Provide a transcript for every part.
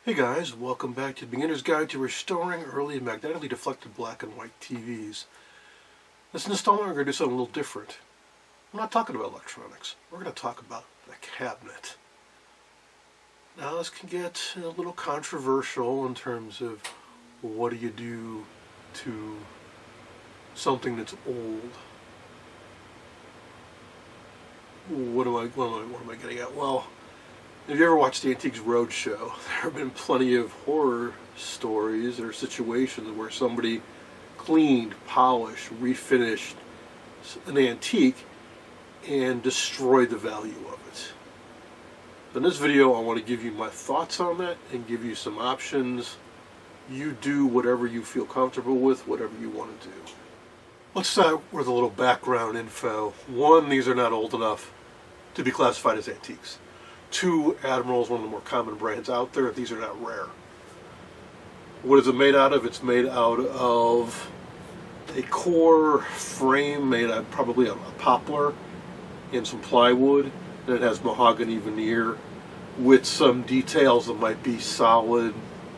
Hey guys, welcome back to Beginner's Guide to Restoring Early Magnetically Deflected Black and White TVs. This installment we're going to do something a little different. We're not talking about electronics. We're going to talk about the cabinet. Now this can get a little controversial in terms of what do you do to something that's old. What am I getting at? Well, if you ever watched the Antiques Roadshow, there have been plenty of horror stories or situations where somebody cleaned, polished, refinished an antique and destroyed the value of it. In this video, I want to give you my thoughts on that and give you some options. You do whatever you feel comfortable with, whatever you want to do. Let's start with a little background info. One, these are not old enough to be classified as antiques. Two, Admiral is one of the more common brands out there. These are not rare. What is it made out of? It's made out of a core frame made out of probably a poplar and some plywood. And it has mahogany veneer with some details that might be solid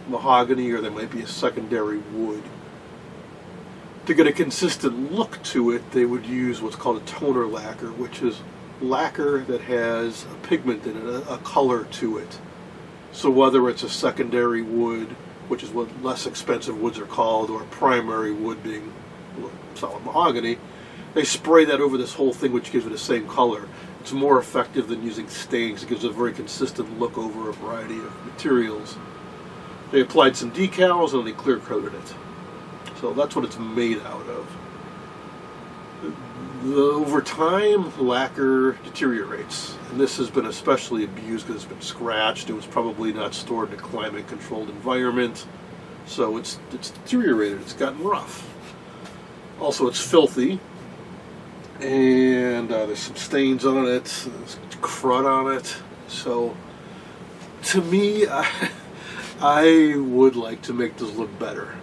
mahogany or they might be a secondary wood. To get a consistent look to it, they would use what's called a toner lacquer, which is lacquer that has a pigment in it, a color to it. So whether it's a secondary wood, which is what less expensive woods are called, or a primary wood being solid mahogany, they spray that over this whole thing, which gives it the same color. It's more effective than using stains. It gives a very consistent look over a variety of materials. They applied some decals and they clear coated it. So that's what it's made out of. Over time, lacquer deteriorates, and this has been especially abused because it's been scratched. It was probably not stored in a climate-controlled environment, so it's deteriorated. It's gotten rough. Also, it's filthy, and there's some stains on it, there's crud on it. So, to me, I would like to make this look better.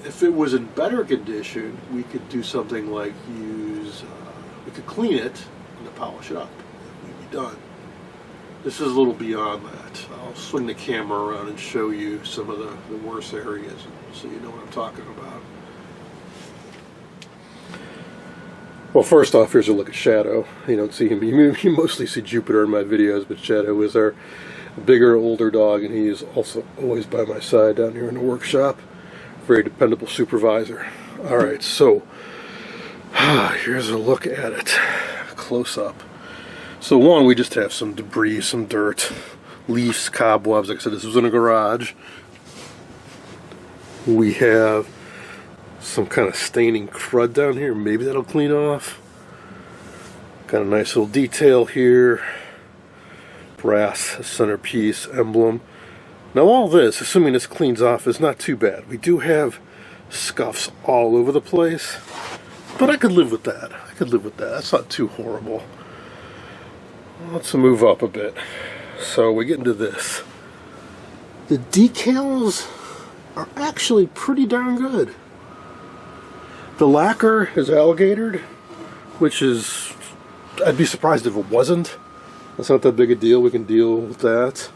If it was in better condition, we could do something like we could clean it and polish it up. We'd be done. This is a little beyond that. I'll swing the camera around and show you some of the worst areas so you know what I'm talking about. Well, first off, here's a look at Shadow. You don't see him. You mostly see Jupiter in my videos, but Shadow is our bigger, older dog, and he is also always by my side down here in the workshop. Very dependable supervisor. Alright, so here's a look at it close up. So one, we just have some debris, some dirt, leaves, cobwebs. Like I said, this was in a garage. We have some kind of staining crud down here. Maybe that'll clean off. Got a nice little detail here. Brass centerpiece emblem. Now all this, assuming this cleans off, is not too bad. We do have scuffs all over the place, but I could live with that. That's not too horrible. Let's move up a bit. So we get into this. The decals are actually pretty darn good. The lacquer is alligatored, which is, I'd be surprised if it wasn't. That's not that big a deal. We can deal with that.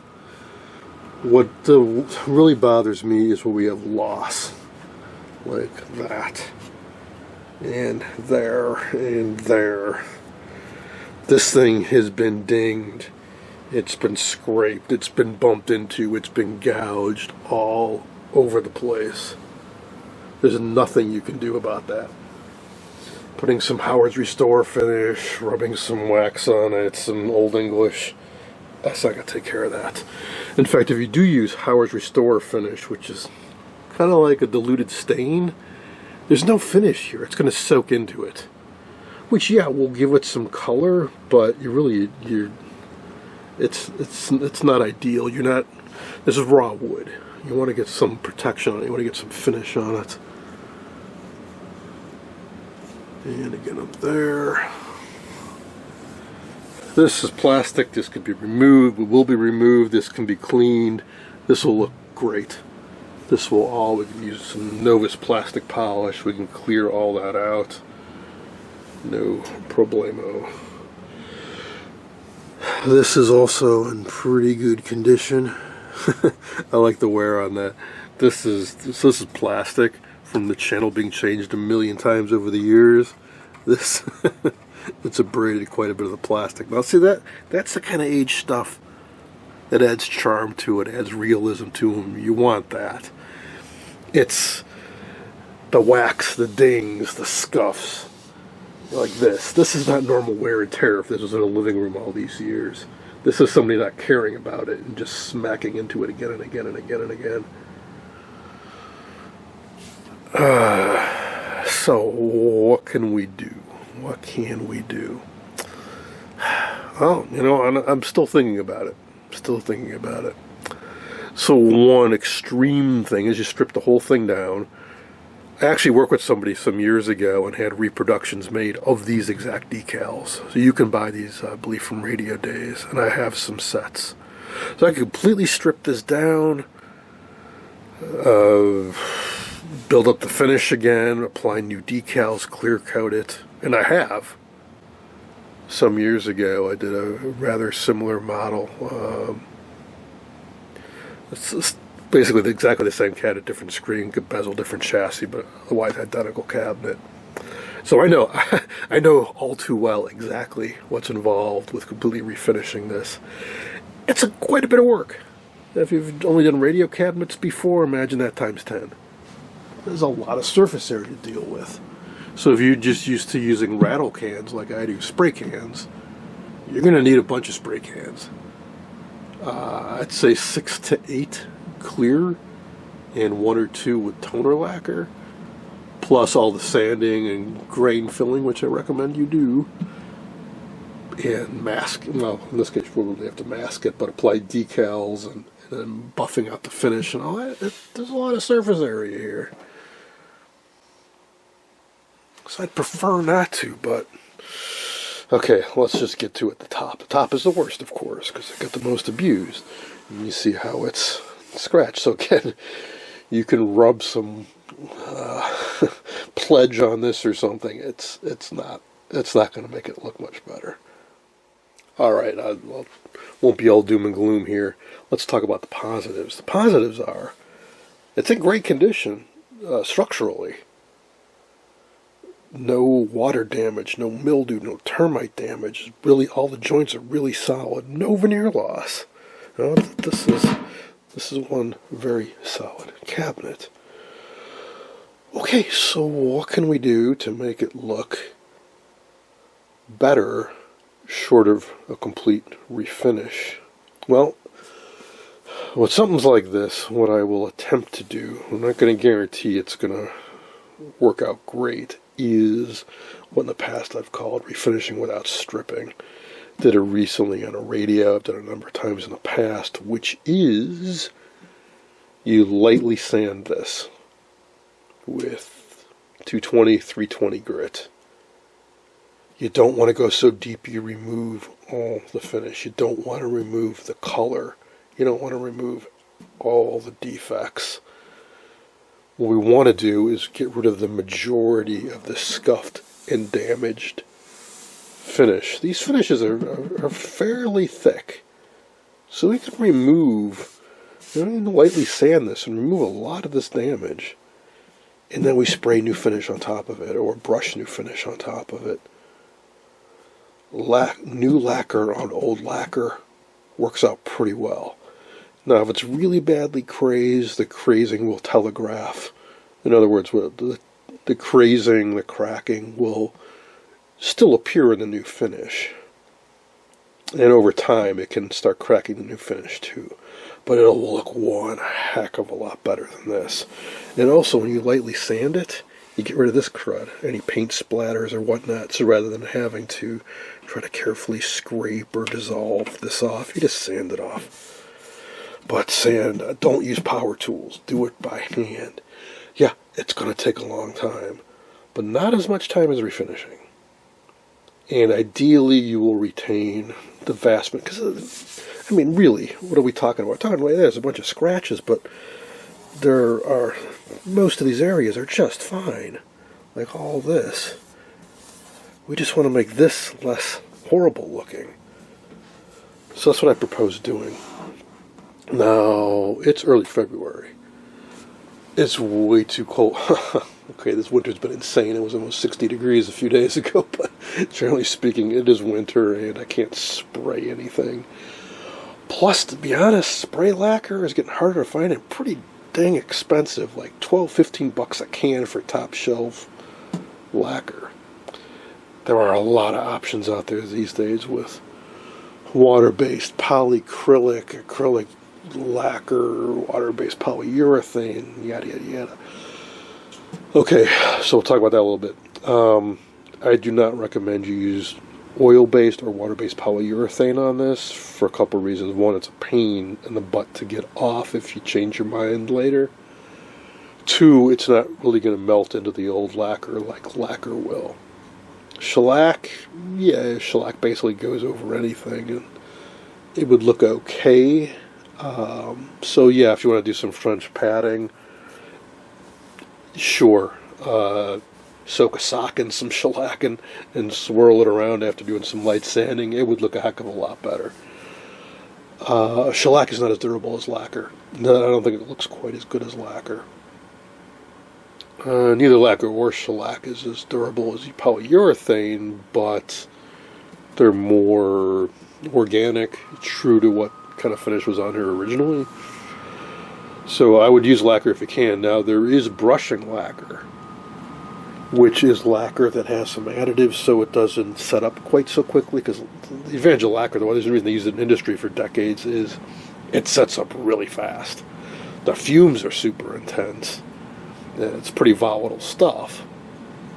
What really bothers me is when we have loss, like that, and there, and there. This thing has been dinged, it's been scraped, it's been bumped into, it's been gouged all over the place. There's nothing you can do about that. Putting some Howard's Restore finish, rubbing some wax on it, some Old English, that's not going to take care of that. In fact, if you do use Howard's Restore finish, which is kind of like a diluted stain, there's no finish here. It's going to soak into it. Which, yeah, will give it some color, but it's not ideal. This is raw wood. You want to get some protection on it. You want to get some finish on it. And again up there. This is plastic. This could be removed. It will be removed. This can be cleaned. This will look great. We can use some Novus plastic polish. We can clear all that out. No problemo. This is also in pretty good condition. I like the wear on that. This is plastic from the channel being changed a million times over the years. This it's abraded quite a bit of the plastic. Now see, that's the kind of aged stuff that adds charm to it, adds realism to them. You want that. It's the wax, the dings, the scuffs, like this. This is not normal wear and tear if this was in a living room all these years. This is somebody not caring about it and just smacking into it again and again and again and again. So what can we do? What can we do? Well, I'm still thinking about it. Still thinking about it. So one extreme thing is you strip the whole thing down. I actually worked with somebody some years ago and had reproductions made of these exact decals. So you can buy these, I believe, from Radio Days, and I have some sets. So I can completely strip this down, build up the finish again, apply new decals, clear coat it, and I have. Some years ago, I did a rather similar model. It's basically exactly the same cat, a different screen, bezel, different chassis, but otherwise identical cabinet. So I know all too well exactly what's involved with completely refinishing this. It's quite a bit of work. If you've only done radio cabinets before, imagine that times 10. There's a lot of surface area to deal with. So if you're just used to using rattle cans like I do, spray cans, you're going to need a bunch of spray cans. I'd say 6 to 8 clear and 1 or 2 with toner lacquer, plus all the sanding and grain filling, which I recommend you do, and mask. Well, in this case, you probably have to mask it, but apply decals and then buffing out the finish and all that. There's a lot of surface area here. So I'd prefer not to, but okay, let's just get to it. The top. The top is the worst, of course, because it got the most abused. And you see how it's scratched. So again, you can rub some pledge on this or something. It's not going to make it look much better. All right, I won't be all doom and gloom here. Let's talk about the positives. The positives are, it's in great condition structurally. No water damage, no mildew, no termite damage. Really, all the joints are really solid. No veneer loss. This is one very solid cabinet. Okay, so what can we do to make it look better, short of a complete refinish? Well, with something like this, what I will attempt to do, I'm not going to guarantee it's going to work out great, is what in the past I've called refinishing without stripping. Did it recently on a radio, I've done it a number of times in the past, which is you lightly sand this with 220, 320 grit. You don't want to go so deep you remove all the finish. You don't want to remove the color. You don't want to remove all the defects. What we want to do is get rid of the majority of the scuffed and damaged finish. These finishes are fairly thick, so we can remove, lightly sand this and remove a lot of this damage, and then we spray new finish on top of it, or brush new finish on top of it. New lacquer on old lacquer works out pretty well. Now, if it's really badly crazed, the crazing will telegraph. In other words, the crazing, the cracking will still appear in the new finish. And over time, it can start cracking the new finish too. But it'll look one heck of a lot better than this. And also, when you lightly sand it, you get rid of this crud, any paint splatters or whatnot. So rather than having to try to carefully scrape or dissolve this off, you just sand it off. But don't use power tools. Do it by hand. Yeah, it's going to take a long time, but not as much time as refinishing. And ideally, you will retain the vast, because, really, what are we talking about? We're talking about, there's a bunch of scratches, but most of these areas are just fine. Like all this. We just want to make this less horrible looking. So that's what I propose doing. Now, it's early February. It's way too cold. Okay, this winter's been insane. It was almost 60 degrees a few days ago, but generally speaking, it is winter and I can't spray anything. Plus, to be honest, spray lacquer is getting harder to find and pretty dang expensive, like $12-15 a can for top shelf lacquer. There are a lot of options out there these days with water-based polyacrylic, acrylic lacquer, water-based polyurethane, yada yada yada. Okay, so we'll talk about that a little bit. I do not recommend you use oil-based or water-based polyurethane on this for a couple of reasons. One, it's a pain in the butt to get off if you change your mind later. Two, it's not really going to melt into the old lacquer like lacquer will. Shellac, yeah, shellac basically goes over anything, and it would look okay. So yeah, if you want to do some French padding, sure. Soak a sock in some shellac and swirl it around after doing some light sanding. It would look a heck of a lot better. Shellac is not as durable as lacquer. No, I don't think it looks quite as good as lacquer. Neither lacquer or shellac is as durable as polyurethane, but they're more organic, true to what kind of finish was on here originally. So I would use lacquer if you can. Now, there is brushing lacquer, which is lacquer that has some additives so it doesn't set up quite so quickly, because the advantage of lacquer, the reason they use it in industry for decades, is it sets up really fast. The fumes are super intense. It's pretty volatile stuff,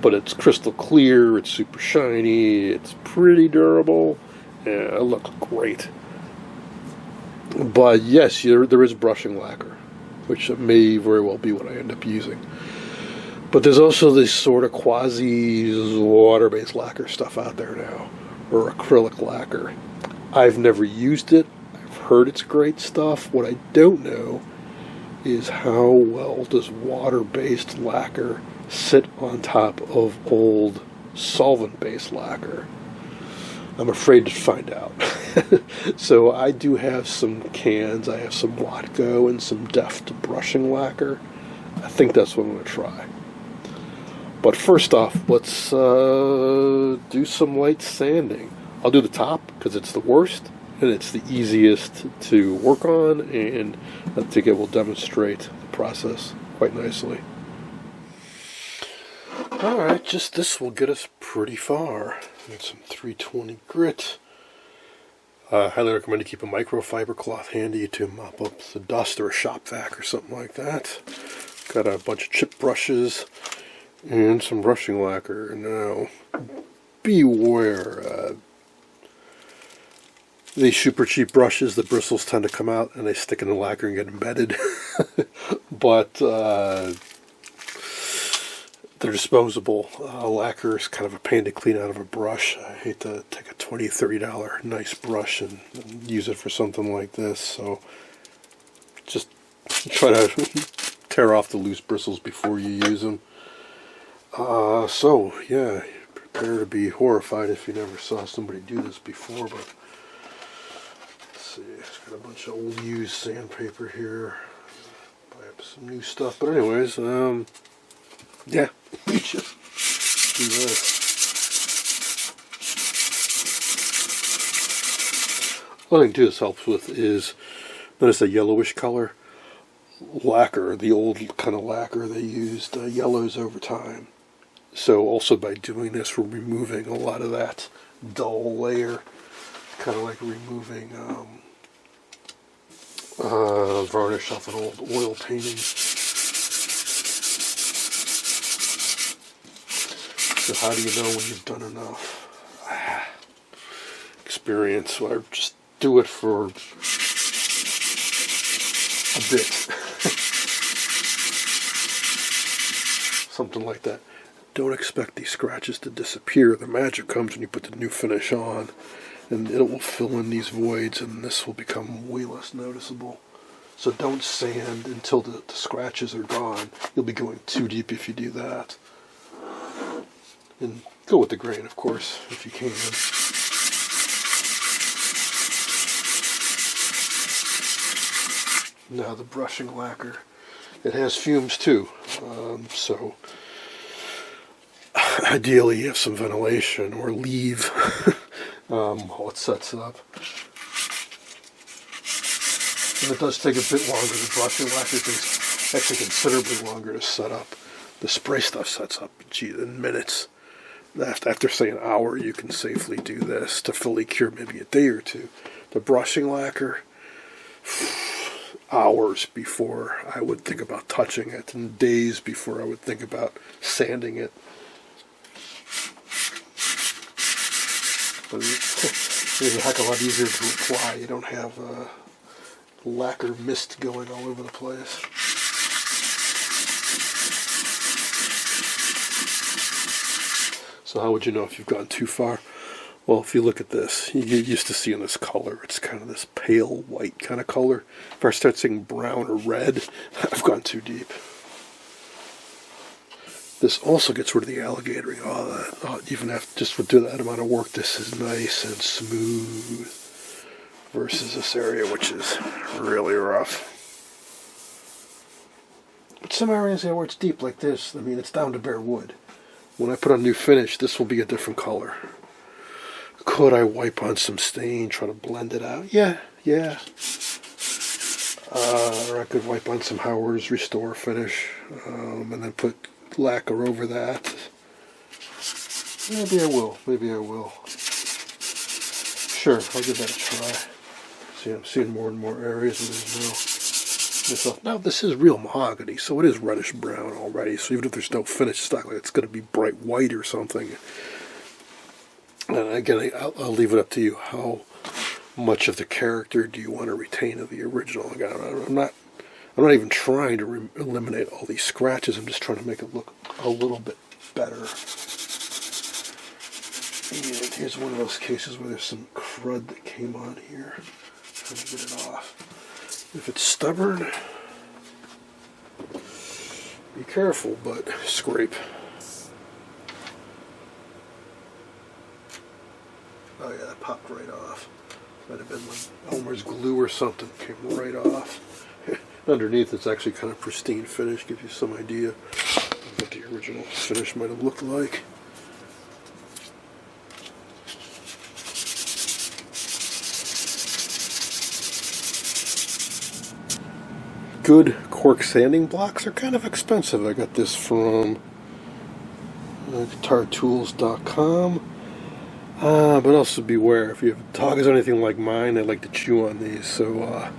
but it's crystal clear, it's super shiny, it's pretty durable, and it looks great. But yes, there is brushing lacquer, which may very well be what I end up using. But there's also this sort of quasi-water-based lacquer stuff out there now, or acrylic lacquer. I've never used it. I've heard it's great stuff. What I don't know is how well does water-based lacquer sit on top of old solvent-based lacquer. I'm afraid to find out. So I do have some cans. I have some Watco and some Deft brushing lacquer. I think that's what I'm going to try. But first off, let's do some light sanding. I'll do the top because it's the worst and it's the easiest to work on, and I think it will demonstrate the process quite nicely. Alright, just this will get us pretty far. Got some 320 grit. I highly recommend you keep a microfiber cloth handy to mop up the dust, or a shop vac or something like that. Got a bunch of chip brushes and some brushing lacquer. Now, beware. These super cheap brushes, the bristles tend to come out and they stick in the lacquer and get embedded. But they're disposable. Lacquer is kind of a pain to clean out of a brush. I hate to take a $20, $30 nice brush and use it for something like this. So just try to tear off the loose bristles before you use them. So yeah, prepare to be horrified if you never saw somebody do this before. But let's see, it's got a bunch of old used sandpaper here. Buy up some new stuff. But anyways, yeah, you just do this. One thing too this helps with is, notice the yellowish color. Lacquer, the old kind of lacquer they used, yellows over time. So also by doing this, we're removing a lot of that dull layer, kind of like removing varnish off an old oil painting. So how do you know when you've done enough? Experience. So I just do it for a bit. Something like that. Don't expect these scratches to disappear. The magic comes when you put the new finish on, and it will fill in these voids, and this will become way less noticeable. So don't sand until the scratches are gone. You'll be going too deep if you do that. And go with the grain, of course, if you can. Now the brushing lacquer, it has fumes too, so ideally you have some ventilation or leave while it sets up. And it does take a bit longer. The brushing lacquer takes actually considerably longer to set up. The spray stuff sets up, in minutes. After say an hour, you can safely do this to fully cure, maybe a day or two. The brushing lacquer, hours before I would think about touching it, and days before I would think about sanding it. But it's a heck of a lot easier to apply. You don't have lacquer mist going all over the place. So how would you know if you've gone too far? Well, if you look at this, you get used to seeing this color. It's kind of this pale white kind of color. If I start seeing brown or red, I've gone too deep. This also gets rid of the alligator. Even after just with that amount of work, this is nice and smooth. Versus this area, which is really rough. But some areas where it's deep like this, I mean, it's down to bare wood. When I put on new finish, this will be a different color. Could I wipe on some stain, try to blend it out? Yeah. Or I could wipe on some Howard's Restore finish, and then put lacquer over that. Maybe I will. Sure, I'll give that a try. See, I'm seeing more and more areas where there's no. Now this is real mahogany, so it is reddish brown already. So even if there's no finish stock, like it's going to be bright white or something. And again, I'll leave it up to you. How much of the character do you want to retain of the original? Again, I'm not even trying to eliminate all these scratches. I'm just trying to make it look a little bit better. And here's one of those cases where there's some crud that came on here. Trying to get it off. If it's stubborn, be careful, but scrape. Oh yeah, that popped right off. Might have been like Elmer's glue or something. Came right off. Underneath it's actually kind of pristine finish. Gives you some idea of what the original finish might have looked like. Good cork sanding blocks are kind of expensive. I got this from guitartools.com. But also beware, if you have dogs or anything like mine, they like to chew on these. So,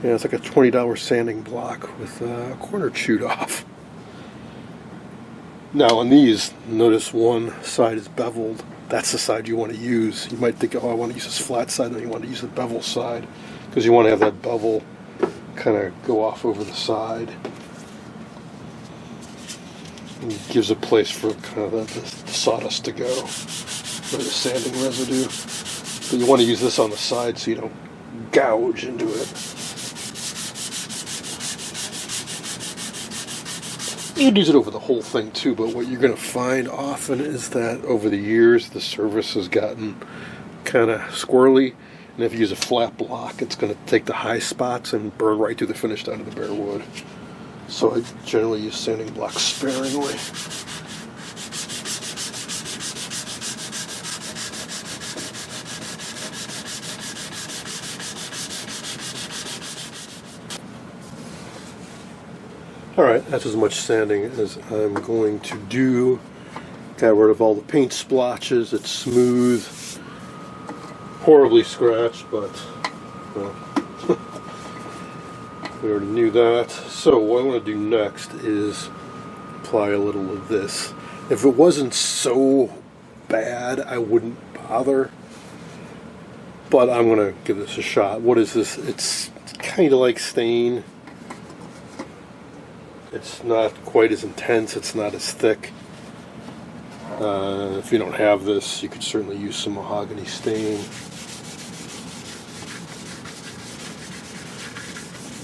it's like a $20 sanding block with a corner chewed off. Now on these, notice one side is beveled. That's the side you want to use. You might think, I want to use this flat side, and you want to use the bevel side, because you want to have that bevel kind of go off over the side. And it gives a place for kind of the sawdust to go, or the sanding residue. But you want to use this on the side so you don't gouge into it. You can use it over the whole thing too, but what you're going to find often is that over the years the surface has gotten kind of squirrely. And if you use a flat block, it's going to take the high spots and burn right through the finish down to the bare wood. So I generally use sanding blocks sparingly. Alright, that's as much sanding as I'm going to do. Got rid of all the paint splotches. It's smooth. Horribly scratched, but well, we already knew that. So what I want to do next is apply a little of this. If it wasn't so bad, I wouldn't bother, but I'm going to give this a shot. What is this? It's kind of like stain. It's not quite as intense. It's not as thick. If you don't have this, you could certainly use some mahogany stain.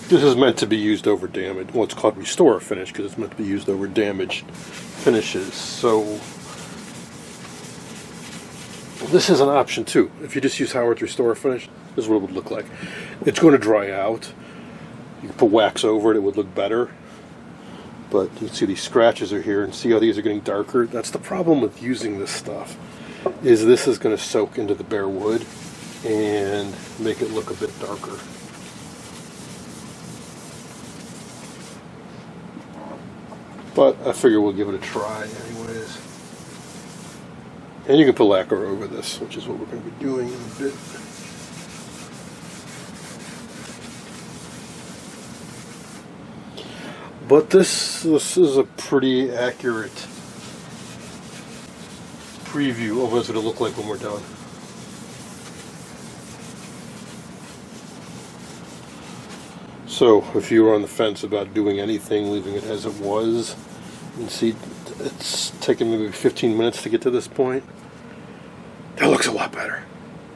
This is meant to be used over damaged. Well, it's called Restore Finish because it's meant to be used over damaged finishes. So this is an option too. If you just use Howard's Restore Finish, this is what it would look like. It's going to dry out. you could put wax over it, it would look better. But you can see these scratches are here, and see how these are getting darker. That's the problem with using this stuff, is this is going to soak into the bare wood and make it look a bit darker. But I figure we'll give it a try anyways. And you can put lacquer over this, which is what we're going to be doing in a bit. But this is a pretty accurate preview of what it's going to look like when we're done. So if you were on the fence about doing anything, leaving it as it was, you can see it's taken maybe 15 minutes to get to this point. That looks a lot better.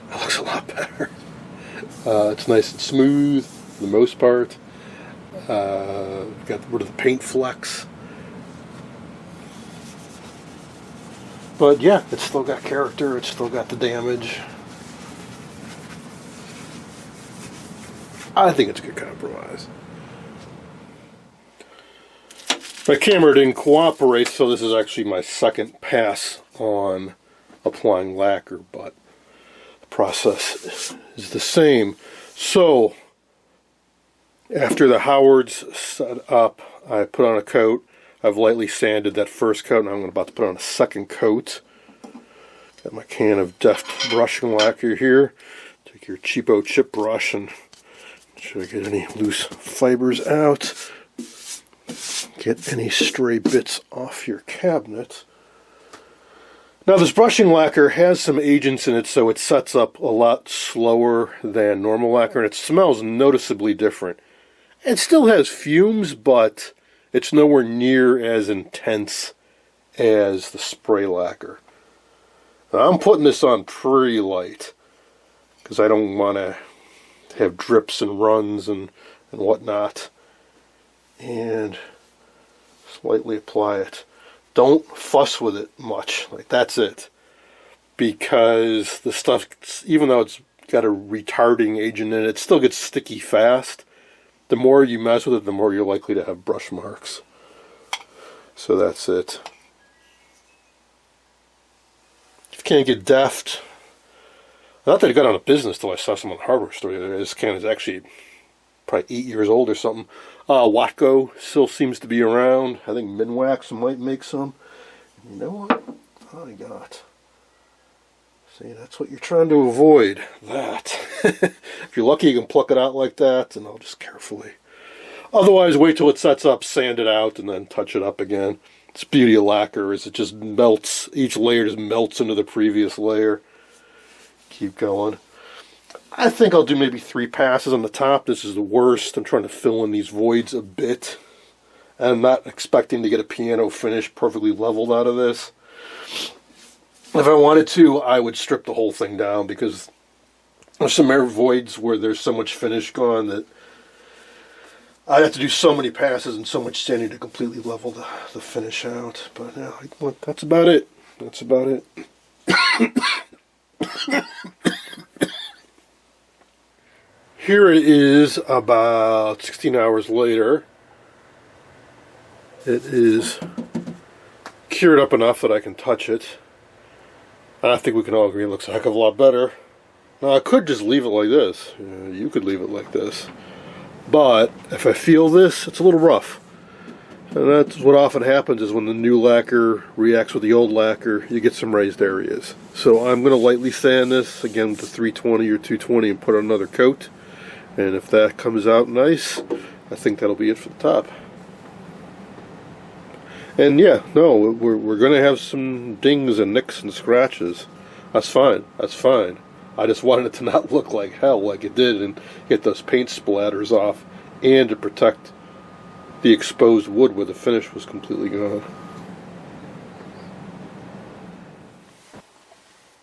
That looks a lot better. It's nice and smooth for the most part. Got rid of the paint flecks. But yeah, it's still got character. It's still got the damage. I think it's a good compromise. My camera didn't cooperate, so this is actually my second pass on applying lacquer, but the process is the same. So, after the Howards set up, I put on a coat. I've lightly sanded that first coat, and I'm about to put on a second coat. Got my can of Deft brushing lacquer here. Take your cheapo chip brush and should I get any loose fibers out, get any stray bits off your cabinet. Now this brushing lacquer has some agents in it, so it sets up a lot slower than normal lacquer, and it smells noticeably different. It still has fumes, but it's nowhere near as intense as the spray lacquer. Now, I'm putting this on pretty light because I don't want to have drips and runs and whatnot. And slightly apply it. Don't fuss with it much. Like, that's it. Because the stuff, even though it's got a retarding agent in it, it still gets sticky fast. The more you mess with it, the more you're likely to have brush marks. So that's it. If you can't get Deft, not that I got out of business till I saw some on the hardware store. This can is actually probably 8 years old or something. Watco still seems to be around. I think Minwax might make some. And you know what? I got. See, that's what you're trying to avoid. That. If you're lucky, you can pluck it out like that, and I'll just carefully. Otherwise, wait till it sets up, sand it out, and then touch it up again. It's the beauty of lacquer is it just melts. Each layer just melts into the previous layer. Keep going. I think I'll do maybe 3 passes on the top. This is the worst. I'm trying to fill in these voids a bit. And I'm not expecting to get a piano finish perfectly leveled out of this. If I wanted to, I would strip the whole thing down because there's some air voids where there's so much finish gone that I'd have to do so many passes and so much sanding to completely level the finish out. But yeah, that's about it. That's about it. Here it is about 16 hours later. It is cured up enough that I can touch it. I think we can all agree it looks a heck of a lot better. Now I could just leave it like this. You could leave it like this. But if I feel this, it's a little rough. And that's what often happens is when the new lacquer reacts with the old lacquer, you get some raised areas. So I'm going to lightly sand this, again with the 320 or 220, and put on another coat. And if that comes out nice, I think that'll be it for the top. And yeah, no, we're going to have some dings and nicks and scratches. That's fine. That's fine. I just wanted it to not look like hell like it did and get those paint splatters off and to protect the exposed wood where the finish was completely gone.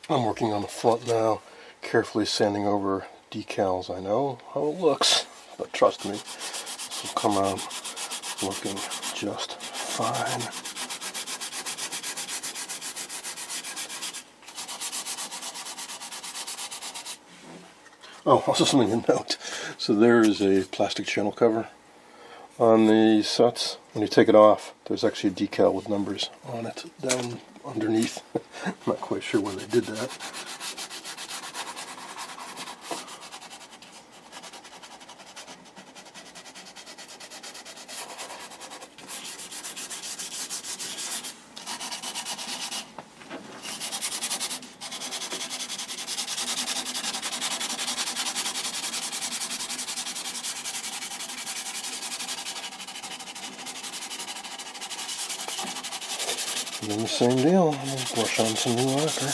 I'm working on the front now, carefully sanding over decals. I know how it looks, but trust me, this will come out looking just fine. Oh, also something to note. So there is a plastic channel cover on the sets. When you take it off, there's actually a decal with numbers on it down underneath. I'm not quite sure why they did that. And then the same deal, I'm going to brush on some new lacquer.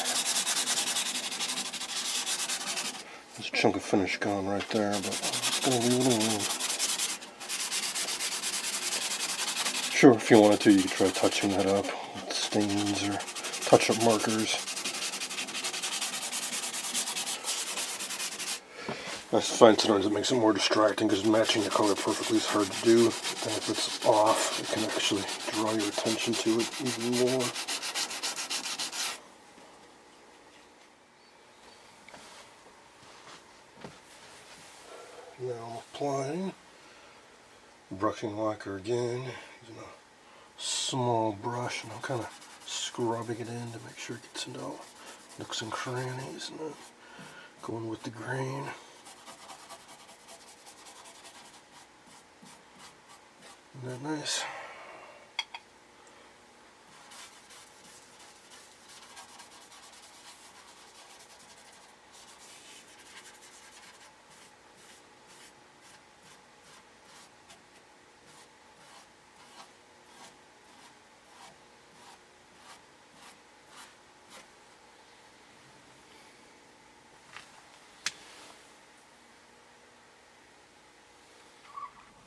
There's a chunk of finish gone right there, but I'm going to leave it alone. Sure, if you wanted to, you could try touching that up with stains or touch-up markers. I find sometimes it makes it more distracting because matching the color perfectly is hard to do. And if it's off, it can actually draw your attention to it even more. Now I'm applying brushing lacquer again, using a small brush, and I'm kind of scrubbing it in to make sure it gets into all nooks and crannies, and then going with the grain. Isn't that nice?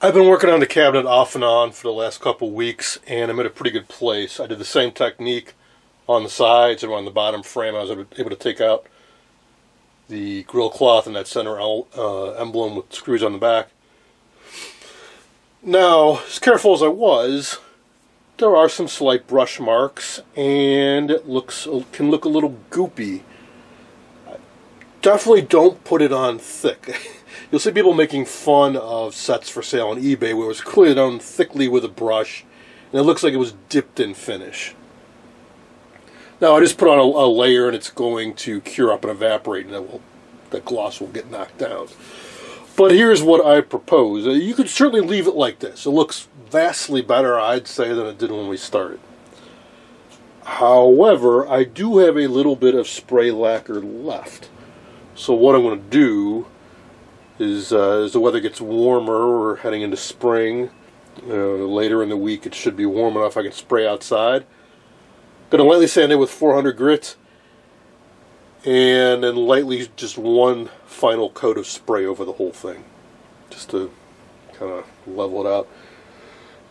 I've been working on the cabinet off and on for the last couple weeks, and I'm at a pretty good place. I did the same technique on the sides and on the bottom frame. I was able to take out the grill cloth and that center emblem with screws on the back. Now, as careful as I was, there are some slight brush marks, and it can look a little goopy. Definitely don't put it on thick. You'll see people making fun of sets for sale on eBay where it was clearly done thickly with a brush, and it looks like it was dipped in finish. Now I just put on a layer, and it's going to cure up and evaporate, and that gloss will get knocked down. But here's what I propose. You could certainly leave it like this. It looks vastly better, I'd say, than it did when we started. However, I do have a little bit of spray lacquer left. So what I'm going to do is, as the weather gets warmer, we're heading into spring, later in the week it should be warm enough I can spray outside. Going to lightly sand it with 400 grit, and then lightly just one final coat of spray over the whole thing, just to kind of level it out.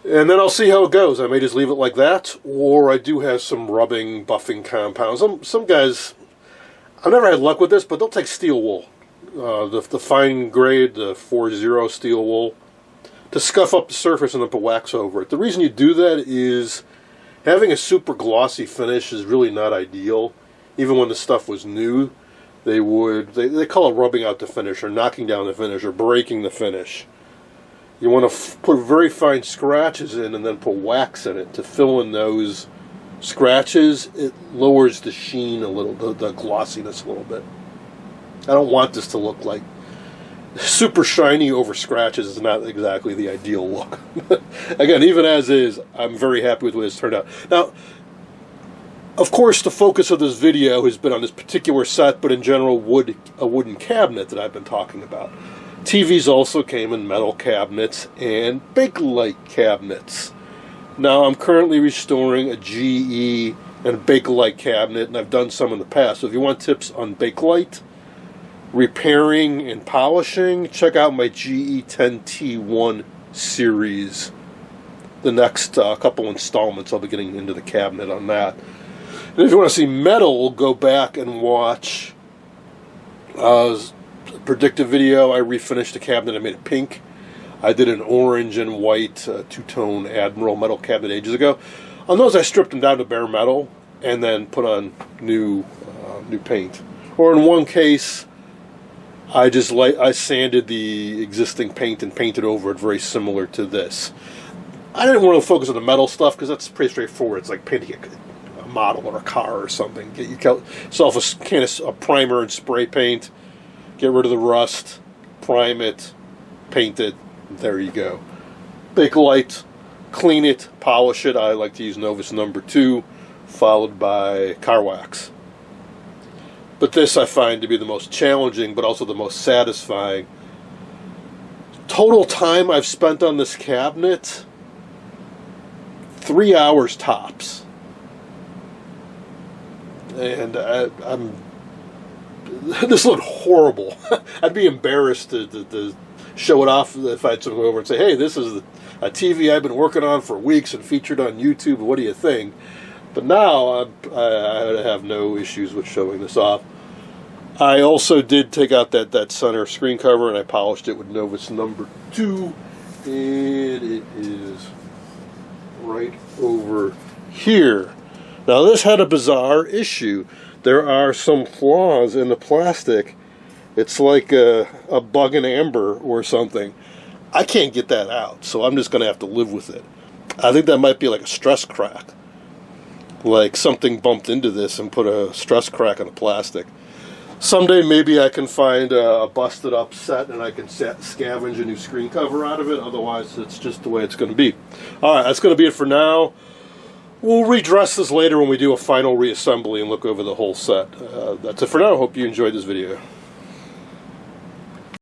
And then I'll see how it goes. I may just leave it like that, or I do have some rubbing, buffing compounds. Some guys, I've never had luck with this, but they'll take steel wool. The fine grade, the 4-0 steel wool, to scuff up the surface and then put wax over it. The reason you do that is having a super glossy finish is really not ideal. Even when the stuff was new, they call it rubbing out the finish, or knocking down the finish, or breaking the finish. You want to put very fine scratches in and then put wax in it to fill in those scratches. It lowers the sheen a little, the glossiness a little bit. I don't want this to look like super shiny over scratches. Is not exactly the ideal look. Again, even as is, I'm very happy with the way it's turned out. Now, of course, the focus of this video has been on this particular set, but in general, a wooden cabinet that I've been talking about. TVs also came in metal cabinets and Bakelite cabinets. Now, I'm currently restoring a GE and Bakelite cabinet, and I've done some in the past. So if you want tips on Bakelite, repairing and polishing, check out my GE 10T1 series. The next couple installments, I'll be getting into the cabinet on that. And if you want to see metal, go back and watch a predictive video. I refinished the cabinet. I made it pink. I did an orange and white two-tone Admiral metal cabinet ages ago. On those, I stripped them down to bare metal and then put on new paint. Or in one case, I sanded the existing paint and painted over it very similar to this. I didn't want to focus on the metal stuff because that's pretty straightforward. It's like painting a model or a car or something. Get yourself a can of primer and spray paint. Get rid of the rust. Prime it. Paint it. There you go. Bakelite. Clean it. Polish it. I like to use Novus number 2, followed by car wax. But this I find to be the most challenging, but also the most satisfying. Total time I've spent on this cabinet, 3 hours tops. And this looked horrible. I'd be embarrassed to show it off if I had someone over and say, hey, this is a TV I've been working on for weeks and featured on YouTube. What do you think? But now I have no issues with showing this off. I also did take out that center screen cover and I polished it with Novus number 2. And it is right over here. Now this had a bizarre issue. There are some flaws in the plastic. It's like a bug in amber or something. I can't get that out, so I'm just going to have to live with it. I think that might be like a stress crack. Like something bumped into this and put a stress crack on the plastic. Someday maybe I can find a busted up set and I can scavenge a new screen cover out of it. Otherwise, it's just the way it's going to be. Alright, that's going to be it for now. We'll redress this later when we do a final reassembly and look over the whole set. That's it for now. Hope you enjoyed this video.